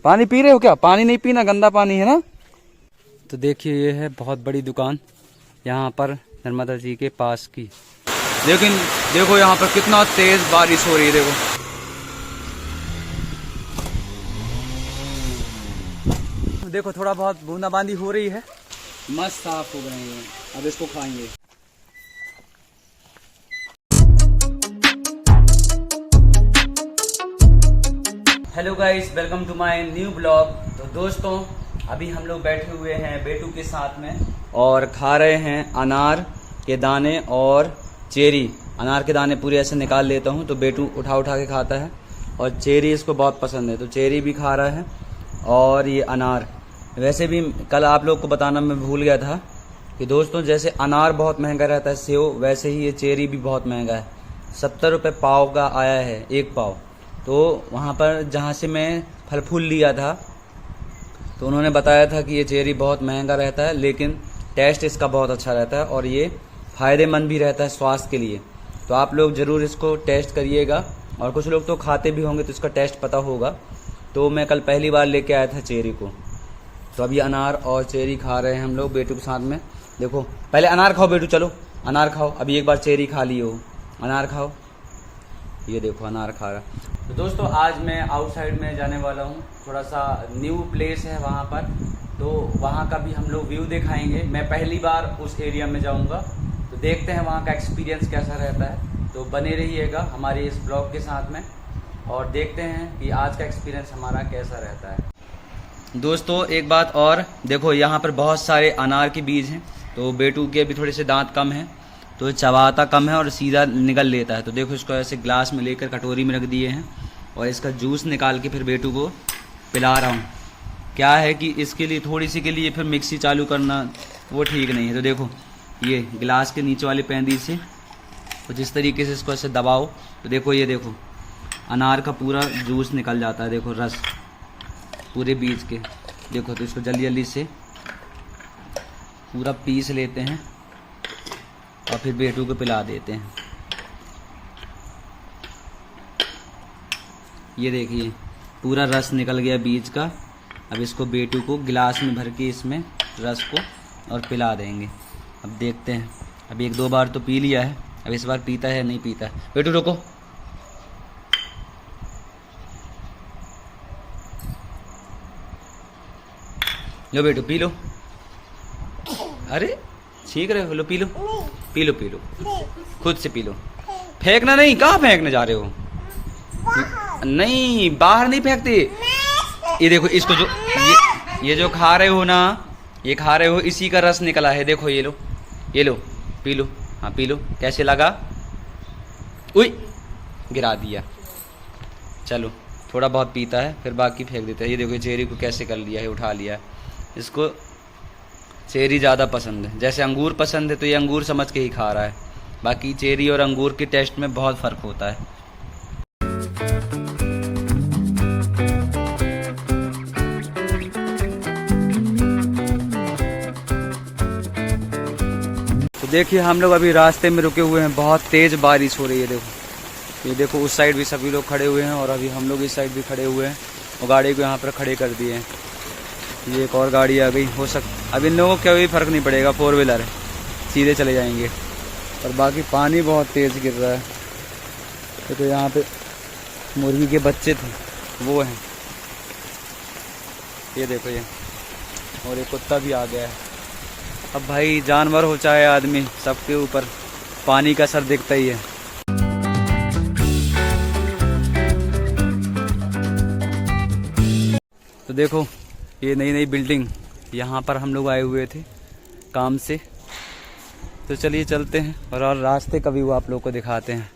पानी पी रहे हो क्या? पानी नहीं पीना, गंदा पानी है ना। तो देखिए ये है बहुत बड़ी दुकान यहाँ पर नर्मदा जी के पास की। लेकिन देखो यहाँ पर कितना तेज बारिश हो रही है। देखो थोड़ा बहुत बूंदाबांदी हो रही है। मस्त साफ हो गए हैं। अब इसको खाएंगे। Hello guys, welcome to my new blog. तो दोस्तों अभी हम लोग बैठे हुए हैं बेटू के साथ में और खा रहे हैं अनार के दाने और चेरी। अनार के दाने पूरे ऐसे निकाल लेता हूँ तो बेटू उठा उठा के खाता है और चेरी इसको बहुत पसंद है तो चेरी भी खा रहा है। और ये अनार, वैसे भी कल आप लोग को बताना मैं भूल गया था कि दोस्तों जैसे अनार बहुत महंगा रहता है सेव, वैसे ही ये चेरी भी बहुत महंगा है। 70 रुपये पाव का आया है, एक पाव। तो वहाँ पर जहाँ से मैं फल फूल लिया था तो उन्होंने बताया था कि ये चेरी बहुत महंगा रहता है लेकिन टेस्ट इसका बहुत अच्छा रहता है और ये फ़ायदेमंद भी रहता है स्वास्थ्य के लिए। तो आप लोग ज़रूर इसको टेस्ट करिएगा और कुछ लोग तो खाते भी होंगे तो इसका टेस्ट पता होगा। तो मैं कल पहली बार लेके आया था चेरी को। तो अभी अनार और चेरी खा रहे हैं हम लोग बेटू के साथ में। देखो पहले अनार खाओ बेटू, चलो अनार खाओ। अभी एक बार चेरी खा लियो, अनार खाओ। ये देखो अनार खा रहा। तो दोस्तों आज मैं आउटसाइड में जाने वाला हूँ, थोड़ा सा न्यू प्लेस है वहाँ पर, तो वहाँ का भी हम लोग व्यू दिखाएंगे। मैं पहली बार उस एरिया में जाऊँगा तो देखते हैं वहाँ का एक्सपीरियंस कैसा रहता है। तो बने रहिएगा हमारे इस ब्लॉग के साथ में और देखते हैं कि आज का एक्सपीरियंस हमारा कैसा रहता है। दोस्तों एक बात और, देखो यहाँ पर बहुत सारे अनार के बीज हैं तो बेटू के भी थोड़े से दांत कम हैं तो चबाता कम है और सीधा निगल लेता है। तो देखो इसको ऐसे ग्लास में लेकर कटोरी में रख दिए हैं और इसका जूस निकाल के फिर बेटू को पिला रहा हूँ। क्या है कि इसके लिए थोड़ी सी के लिए फिर मिक्सी चालू करना वो ठीक नहीं है। तो देखो ये गिलास के नीचे वाली पेंदी से तो जिस तरीके से इसको ऐसे दबाओ तो देखो ये देखो अनार का पूरा जूस निकल जाता है। देखो रस पूरे बीज के। देखो तो इसको जल्दी जल्दी से पूरा पीस लेते हैं और फिर बेटू को पिला देते हैं। ये देखिए पूरा रस निकल गया बीज का। अब इसको बेटू को गिलास में भर के इसमें रस को और पिला देंगे। अब देखते हैं, अब एक दो बार तो पी लिया है, अब इस बार पीता है नहीं पीता है। बेटू रुको, लो बेटू पी लो। अरे ठीक रहे हो, लो P low P low P low, खुद से पी लो। फेंकना नहीं, कहाँ फेंकने जा रहे हो? नहीं बाहर नहीं फेंकते। ये देखो इसको जो ये जो खा रहे हो ना, ये खा रहे हो इसी का रस निकला है। देखो ये लो पी लो। हाँ पी लो। कैसे लगा? उई गिरा दिया। चलो थोड़ा बहुत पीता है फिर बाकी फेंक देता है। ये देखो चेरी को कैसे कर लिया है, उठा लिया है। इसको चेरी ज़्यादा पसंद है, जैसे अंगूर पसंद है तो ये अंगूर समझ के ही खा रहा है। बाकी चेरी और अंगूर के टेस्ट में बहुत फ़र्क होता है। तो देखिए हम लोग अभी रास्ते में रुके हुए हैं, बहुत तेज़ बारिश हो रही है। देखो ये देखो उस साइड भी सभी लोग खड़े हुए हैं और अभी हम लोग इस साइड भी खड़े हुए हैं और गाड़ी को यहाँ पर खड़े कर दिए हैं। ये एक और गाड़ी आ गई, हो सकता अब इन लोगों को कोई फ़र्क नहीं पड़ेगा, 4 व्हीलर है, सीधे चले जाएंगे। और बाकी पानी बहुत तेज़ गिर रहा है। तो यहाँ पे मुर्गी के बच्चे थे वो हैं, ये देखो ये, और एक कुत्ता भी आ गया है। अब भाई जानवर हो चाहे आदमी, सबके ऊपर पानी का असर दिखता ही है। तो देखो ये नई नई बिल्डिंग, यहाँ पर हम लोग आए हुए थे काम से। तो चलिए चलते हैं और रास्ते का व्यू आप लोग को दिखाते हैं।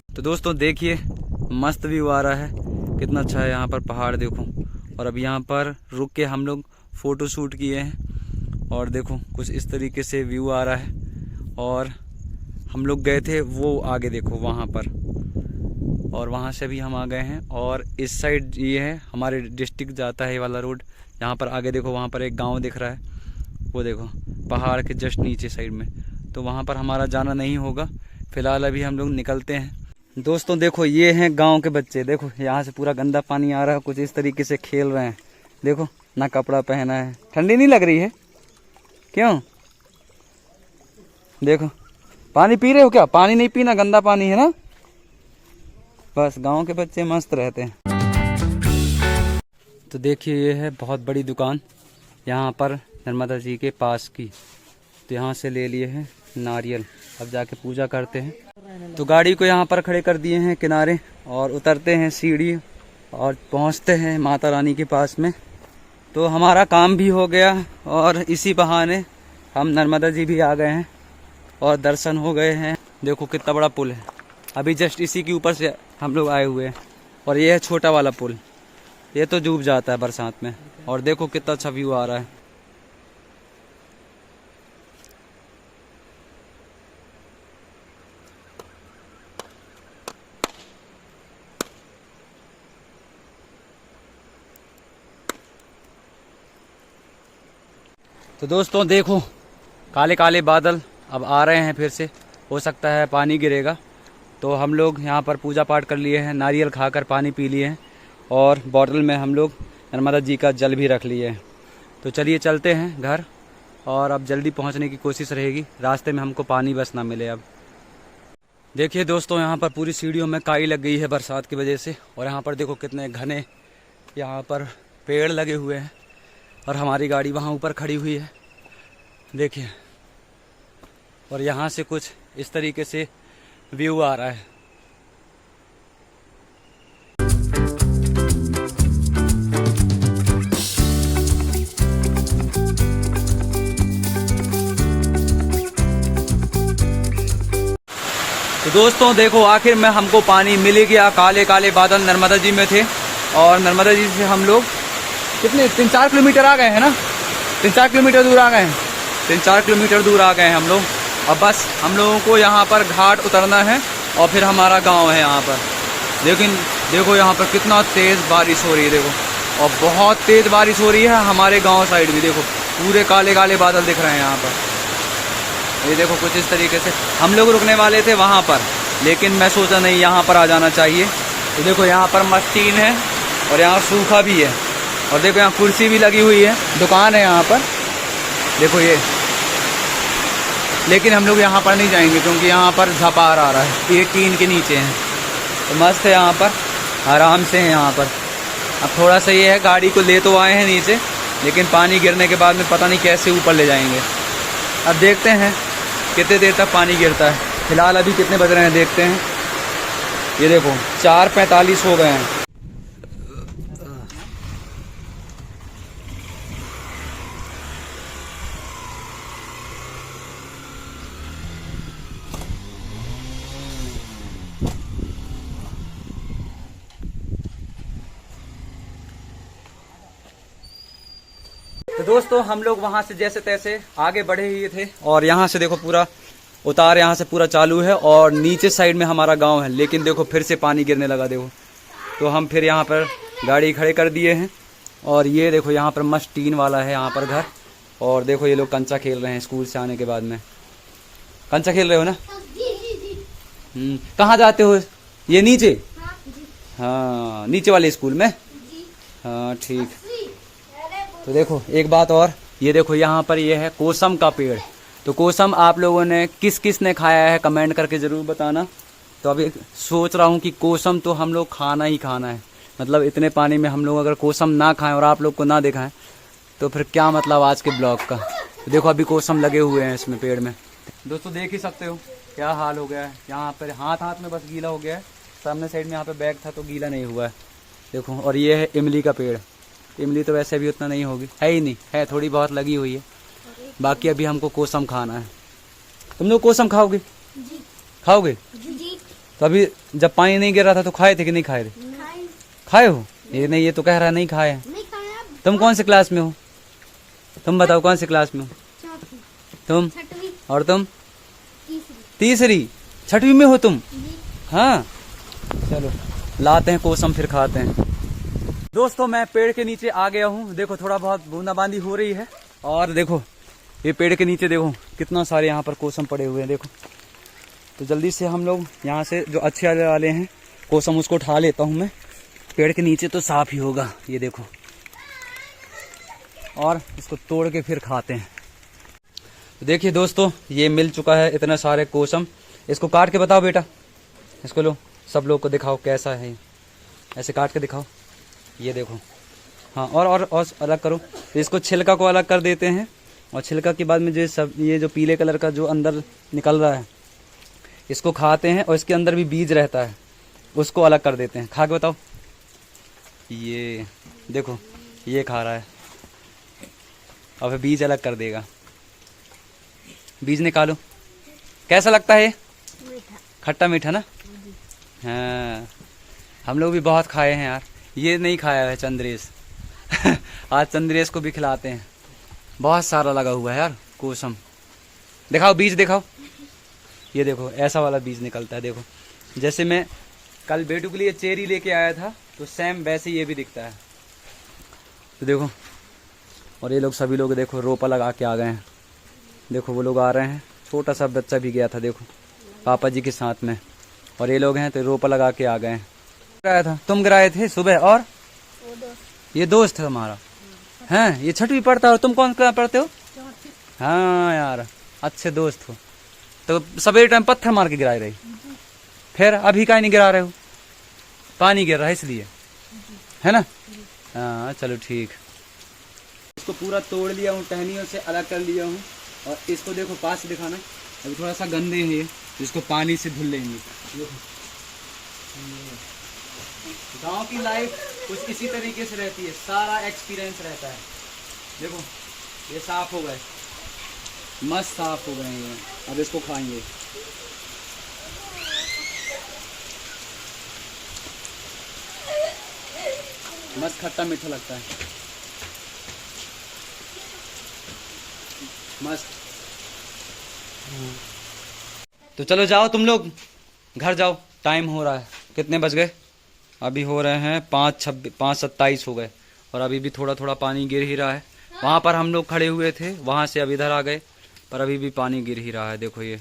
तो दोस्तों देखिए मस्त व्यू आ रहा है, कितना अच्छा है यहाँ पर पहाड़ देखो। और अब यहाँ पर रुक के हम लोग फ़ोटो शूट किए हैं और देखो कुछ इस तरीके से व्यू आ रहा है। और हम लोग गए थे वो आगे देखो वहाँ पर, और वहाँ से भी हम आ गए हैं। और इस साइड ये है हमारे डिस्ट्रिक्ट जाता है ये वाला रोड। यहाँ पर आगे देखो वहाँ पर एक गांव दिख रहा है, वो देखो पहाड़ के जस्ट नीचे साइड में। तो वहाँ पर हमारा जाना नहीं होगा फ़िलहाल, अभी हम लोग निकलते हैं। दोस्तों देखो ये हैं गांव के बच्चे, देखो यहाँ से पूरा गंदा पानी आ रहा है, कुछ इस तरीके से खेल रहे हैं। देखो ना कपड़ा पहना है, ठंडी नहीं लग रही है? क्यों? देखो पानी पी रहे हो क्या? पानी नहीं पीना, गंदा पानी है ना। बस गांव के बच्चे मस्त रहते हैं। तो देखिए ये है बहुत बड़ी दुकान यहाँ पर नर्मदा जी के पास की। तो यहाँ से ले लिए हैं नारियल, अब जाके पूजा करते हैं। तो गाड़ी को यहाँ पर खड़े कर दिए हैं किनारे और उतरते हैं सीढ़ी और पहुँचते हैं माता रानी के पास में। तो हमारा काम भी हो गया और इसी बहाने हम नर्मदा जी भी आ गए हैं और दर्शन हो गए हैं। देखो कितना बड़ा पुल है, अभी जस्ट इसी के ऊपर से हम लोग आए हुए हैं। और ये है छोटा वाला पुल, ये तो डूब जाता है बरसात में। और देखो कितना अच्छा व्यू आ रहा है। तो दोस्तों देखो काले काले बादल अब आ रहे हैं फिर से, हो सकता है पानी गिरेगा। तो हम लोग यहाँ पर पूजा पाठ कर लिए हैं, नारियल खाकर पानी पी लिए हैं और बॉटल में हम लोग नर्मदा जी का जल भी रख लिए हैं। तो चलिए चलते हैं घर और अब जल्दी पहुँचने की कोशिश रहेगी, रास्ते में हमको पानी बस ना मिले। अब देखिए दोस्तों यहाँ पर पूरी सीढ़ियों में काई लग गई है बरसात की वजह से। और यहाँ पर देखो कितने घने यहाँ पर पेड़ लगे हुए हैं और हमारी गाड़ी वहाँ ऊपर खड़ी हुई है, देखिए। और यहाँ से कुछ इस तरीके से व्यू आ रहा है। तो दोस्तों देखो आखिर में हमको पानी मिल ही गया। काले काले बादल नर्मदा जी में थे और नर्मदा जी से हम लोग कितने 3-4 किलोमीटर आ गए हैं ना, 3-4 किलोमीटर दूर आ गए हैं, 3-4 किलोमीटर दूर आ गए हैं हम लोग। अब बस हम लोगों को यहाँ पर घाट उतरना है और फिर हमारा गांव है यहाँ पर। लेकिन देखो यहाँ पर कितना तेज़ बारिश हो रही है, देखो। और बहुत तेज़ बारिश हो रही है हमारे गांव साइड भी, देखो पूरे काले काले बादल दिख रहे हैं यहाँ पर। ये देखो कुछ इस तरीके से। हम लोग रुकने वाले थे वहाँ पर, लेकिन मैं सोचा नहीं यहाँ पर आ जाना चाहिए। तो देखो यहाँ पर मस्तीन है और यहाँ सूखा भी है। और देखो यहाँ कुर्सी भी लगी हुई है, दुकान है यहाँ पर, देखो ये। लेकिन हम लोग यहाँ पर नहीं जाएंगे क्योंकि यहाँ पर झपार आ रहा है, ये टीन के नीचे हैं। तो मस्त है यहाँ पर, आराम से है यहाँ पर। अब थोड़ा सा ये है, गाड़ी को ले तो आए हैं नीचे, लेकिन पानी गिरने के बाद में पता नहीं कैसे ऊपर ले जाएंगे। अब देखते हैं कितने देर तक पानी गिरता है। फिलहाल अभी कितने बज रहे हैं देखते हैं। ये देखो 4:45 हो गए हैं। तो दोस्तों हम लोग वहां से जैसे तैसे आगे बढ़े ही थे और यहाँ से देखो पूरा उतार यहाँ से पूरा चालू है और नीचे साइड में हमारा गांव है। लेकिन देखो फिर से पानी गिरने लगा, देखो। तो हम फिर यहाँ पर गाड़ी खड़े कर दिए हैं और ये देखो यहाँ पर मस्त टीन वाला है यहाँ पर घर। और देखो ये लोग कंचा खेल रहे हैं स्कूल से आने के बाद में। कंचा खेल रहे हो ना? कहाँ जाते हो? ये नीचे? हाँ नीचे वाले स्कूल में। हाँ ठीक। तो देखो एक बात और, ये देखो यहाँ पर ये है कोसम का पेड़। तो कोसम आप लोगों ने किस किस ने खाया है कमेंट करके ज़रूर बताना। तो अभी सोच रहा हूँ कि कोसम तो हम लोग खाना ही खाना है। मतलब इतने पानी में हम लोग अगर कोसम ना खाएं और आप लोग को ना दिखाएं तो फिर क्या मतलब आज के ब्लॉग का। तो देखो अभी कोसम लगे हुए हैं इसमें पेड़ में। दोस्तों देख ही सकते हो क्या हाल हो गया है। यहाँ पर हाथ में बस गीला हो गया है। सामने साइड में यहाँ पे बैग था तो गीला नहीं हुआ है, देखो। और ये है इमली का पेड़। इमली तो वैसे भी उतना नहीं होगी, है ही नहीं, है थोड़ी बहुत लगी हुई है। बाकी अभी हमको कोसम खाना है। तुम लोग कोसम खाओगे? जी। खाओगे? जी। तो अभी जब पानी नहीं गिर रहा था तो खाए थे कि नहीं खाए थे? खाए हो? ये नहीं, ये तो कह रहा है नहीं खाए। तुम कौन से क्लास में हो? तुम बताओ कौन से क्लास में हो? तुम? और तुम? तीसरी। छठवीं में हो तुम? हाँ चलो लाते हैं कोसम फिर खाते हैं। दोस्तों मैं पेड़ के नीचे आ गया हूँ। देखो थोड़ा बहुत बूंदाबांदी हो रही है और देखो ये पेड़ के नीचे देखो कितना सारे यहाँ पर कोसम पड़े हुए हैं, देखो। तो जल्दी से हम लोग यहाँ से जो अच्छे वाले हैं कोसम उसको उठा लेता हूँ मैं। पेड़ के नीचे तो साफ ही होगा, ये देखो और इसको तोड़ के फिर खाते हैं। तो देखिए दोस्तों, ये मिल चुका है इतने सारे कोसम। इसको काट के बताओ बेटा, इसको लो, सब लोग को दिखाओ कैसा है ये। ऐसे काट के दिखाओ, ये देखो। हाँ, और अलग करो। तो इसको छिलका को अलग कर देते हैं, और छिलका के बाद में जो सब ये जो पीले कलर का जो अंदर निकल रहा है, इसको खाते हैं। और इसके अंदर भी बीज रहता है, उसको अलग कर देते हैं। खा के बताओ। ये देखो, ये खा रहा है, अब बीज अलग कर देगा। बीज निकालो, कैसा लगता है? मीठा, खट्टा मीठा ना। हाँ, हम लोग भी बहुत खाए हैं यार। ये नहीं खाया है चंद्रेश आज चंद्रेश को भी खिलाते हैं। बहुत सारा लगा हुआ है यार कोसम। दिखाओ बीज, दिखाओ। ये देखो, ऐसा वाला बीज निकलता है। देखो, जैसे मैं कल बेटू के लिए चेरी लेके आया था, तो सेम वैसे ये भी दिखता है। तो देखो, और ये लोग सभी लोग देखो रोपा लगा के आ गए हैं। देखो वो लोग आ रहे हैं, छोटा सा बच्चा भी गया था देखो पापा जी के साथ में। और ये लोग हैं तो रोपा लगा के आ गए हैं। गिराया था, तुम गिराए थे सुबह। और ये दोस्त है हमारा, हैं? ये छठवीं पढ़ता है। और तुम कौन सा पढ़ते हो? हाँ यार, अच्छे दोस्त हो। तो सवेरे टाइम पत्थर मार के गिराए रही, फिर अभी का नहीं गिरा रहे हो? पानी गिर रहा है इसलिए, है ना? हाँ चलो ठीक। इसको पूरा तोड़ लिया हूँ, टहनियों से अलग कर लिया हूँ। और इसको देखो, पास से दिखाना, अभी थोड़ा सा गंदे हैं ये, इसको पानी से धुल लेंगे। गांव की लाइफ कुछ इसी तरीके से रहती है, सारा एक्सपीरियंस रहता है। देखो ये साफ हो गए, मस्त साफ हो गए ये। अब इसको खाएंगे। मस्त खट्टा मीठा लगता है, मस्त। तो चलो जाओ तुम लोग घर जाओ, टाइम हो रहा है। कितने बज गए? अभी हो रहे हैं 5:27 हो गए। और अभी भी थोड़ा थोड़ा पानी गिर ही रहा है। वहाँ पर हम लोग खड़े हुए थे, वहाँ से अब इधर आ गए, पर अभी भी पानी गिर ही रहा है। देखो ये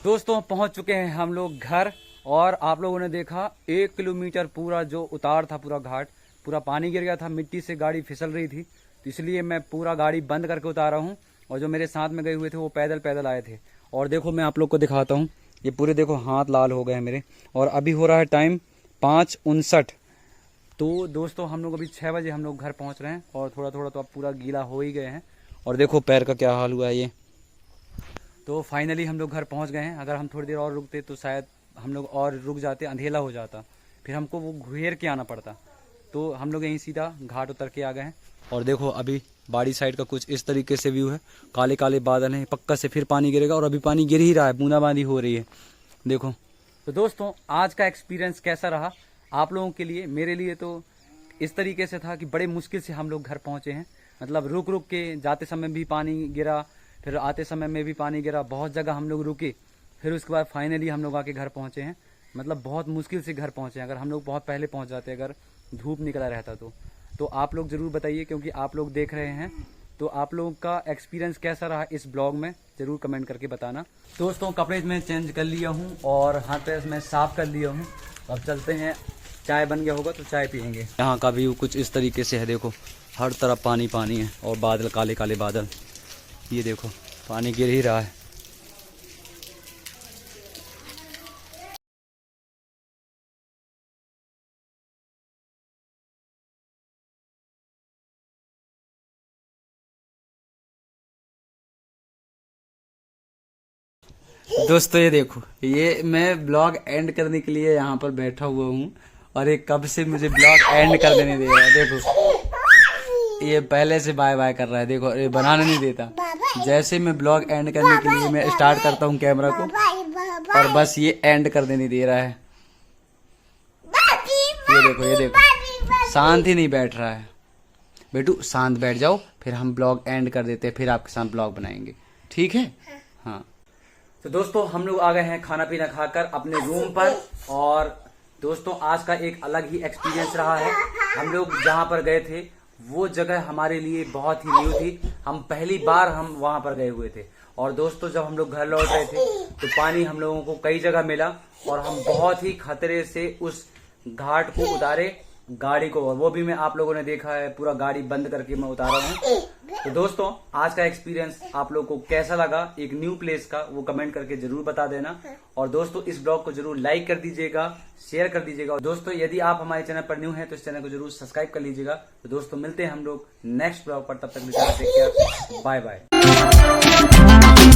दोस्तों, पहुंच चुके हैं हम लोग घर। और आप लोगों ने देखा 1 किलोमीटर पूरा जो उतार था, पूरा घाट, पूरा पानी गिर गया था, मिट्टी से गाड़ी फिसल रही थी। तो इसलिए मैं पूरा गाड़ी बंद करके उतारा हूँ। और जो मेरे साथ में गए हुए थे वो पैदल पैदल आए थे। और देखो मैं आप लोग को दिखाता हूँ, ये पूरे देखो हाथ लाल हो गए हैं मेरे। और अभी हो रहा है टाइम 5:59। तो दोस्तों हम लोग अभी 6 बजे हम लोग घर पहुँच रहे हैं। और थोड़ा थोड़ा तो अब पूरा गीला हो ही गए हैं। और देखो पैर का क्या हाल हुआ है ये। तो फाइनली हम लोग घर पहुंच गए हैं। अगर हम थोड़ी देर और रुकते तो शायद हम लोग और रुक जाते, अंधेला हो जाता, फिर हमको वो घेर के आना पड़ता। तो हम लोग यहीं सीधा घाट उतर के आ गए हैं। और देखो अभी बाड़ी साइड का कुछ इस तरीके से व्यू है, काले काले बादल हैं, पक्का से फिर पानी गिरेगा। और अभी पानी गिर ही रहा है, बूंदाबांदी हो रही है देखो। तो दोस्तों आज का एक्सपीरियंस कैसा रहा आप लोगों के लिए? मेरे लिए तो इस तरीके से था कि बड़े मुश्किल से हम लोग घर पहुँचे हैं। मतलब रुक रुक के, जाते समय भी पानी गिरा, फिर आते समय में भी पानी गिरा, बहुत जगह हम लोग रुके, फिर उसके बाद फाइनली हम लोग आके घर पहुंचे हैं। मतलब बहुत मुश्किल से घर पहुंचे हैं। अगर हम लोग बहुत पहले पहुंच जाते, अगर धूप निकला रहता तो आप लोग ज़रूर बताइए, क्योंकि आप लोग देख रहे हैं। तो आप लोगों का एक्सपीरियंस कैसा रहा इस ब्लॉग में, ज़रूर कमेंट करके बताना। दोस्तों कपड़े मैं चेंज कर लिया हूँ और हाथ पैर मैं साफ़ कर लिया हूँ। अब चलते हैं, चाय बन गया होगा तो चाय पियेंगे। यहाँ का व्यू कुछ इस तरीके से है, देखो हर तरफ पानी पानी है और बादल, काले काले बादल। ये देखो पानी गिर ही रहा है। दोस्तों ये देखो, ये मैं ब्लॉग एंड करने के लिए यहाँ पर बैठा हुआ हूँ। और ये कब से मुझे ब्लॉग एंड कर देने दे रहा है। देखो ये पहले से बाय बाय कर रहा है। देखो ये बनाने नहीं देता। जैसे मैं ब्लॉग एंड करने के लिए मैं स्टार्ट करता हूँ कैमरा को, और बस ये एंड कर देने दे रहा है। ये देखो शांति नहीं बैठ रहा है। बेटू शांत बैठ जाओ, फिर हम ब्लॉग एंड कर देते हैं, फिर आपके साथ ब्लॉग बनाएंगे, ठीक है? हाँ। तो दोस्तों हम लोग आ गए हैं खाना पीना खाकर अपने रूम पर। और दोस्तों आज का एक अलग ही एक्सपीरियंस रहा है। हम लोग जहाँ पर गए थे वो जगह हमारे लिए बहुत ही न्यू थी। हम पहली बार हम वहां पर गए हुए थे। और दोस्तों जब हम लोग घर लौट रहे थे तो पानी हम लोगों को कई जगह मिला और हम बहुत ही खतरे से उस घाट को उतारे गाड़ी को, और वो भी मैं आप लोगों ने देखा है, पूरा गाड़ी बंद करके मैं उतारा हूँ। तो दोस्तों आज का एक्सपीरियंस आप लोगों को कैसा लगा, एक न्यू प्लेस का, वो कमेंट करके जरूर बता देना। और दोस्तों इस ब्लॉग को जरूर लाइक कर दीजिएगा, शेयर कर दीजिएगा। और दोस्तों यदि आप हमारे चैनल पर न्यू हैं तो इस चैनल को जरूर सब्सक्राइब कर लीजिएगा। तो दोस्तों मिलते हैं हम लोग नेक्स्ट ब्लॉग पर, तब तक बाय बाय।